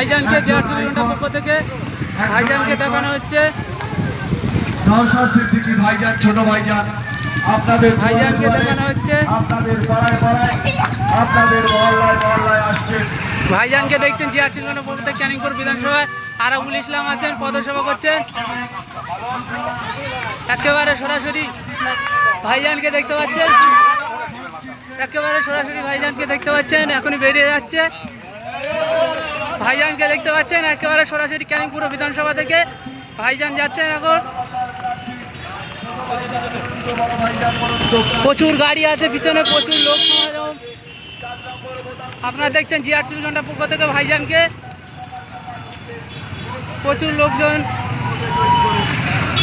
ভাইজানকে জেআর 24 ঘন্টার পক্ষ থেকে ভাইজানকে দেখানো হচ্ছে। নওশাদ সিদ্দিকী ভাইজান, ছোট ভাইজান, আপনাদের ভাইজানকে দেখানো হচ্ছে। আপনাদের পাড়ায় পাড়ায়, আপনাদের মহল্লায় মহল্লায় আসছেন। ভাইজানকে দেখছেন জেআর 24 ঘন্টার পক্ষ থেকে ক্যানিংপুর বিধানসভায় আরাবুল ইসলাম আছেন, পদসভা করছেন। একেবারে সরাসরি ভাইজানকে দেখতে পাচ্ছেন, একেবারে সরাসরি ভাইজানকে দেখতে পাচ্ছেন। এখনই বেরিয়ে যাচ্ছে ভাইজানকে দেখতে পাচ্ছেন, একেবারে সরাসরি ক্যানিংপুর বিধানসভা থেকে ভাইজান যাচ্ছেন। এখন প্রচুর গাড়ি আছে পিছনে, প্রচুর লোক সমাগম। আপনারা দেখছেন জেআর 24 ঘন্টার পক্ষ থেকে ভাইজানকে, প্রচুর লোকজন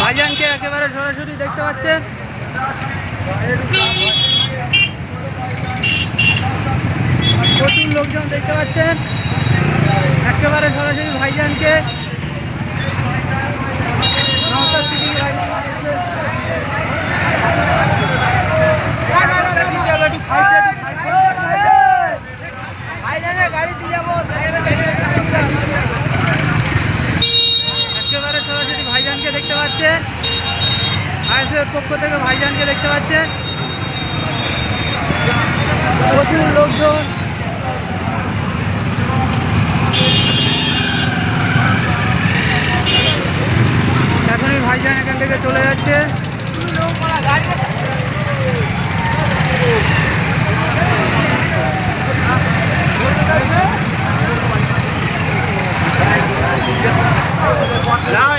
ভাইজানকে একেবারে সরাসরি দেখতে পাচ্ছেন। প্রচুর লোকজন দেখতে পাচ্ছেন, একেবারে সরাসরি ভাইজানকে। নওশাদ সিদ্দিকী একেবারে সরাসরি ভাইজানকে দেখতে পাচ্ছেন, আইএসএফের পক্ষ থেকে ভাইজানকে দেখতে পাচ্ছেন। প্রচুর লোকজন এখনই ভাইজান এখান থেকে চলে যাচ্ছে। Now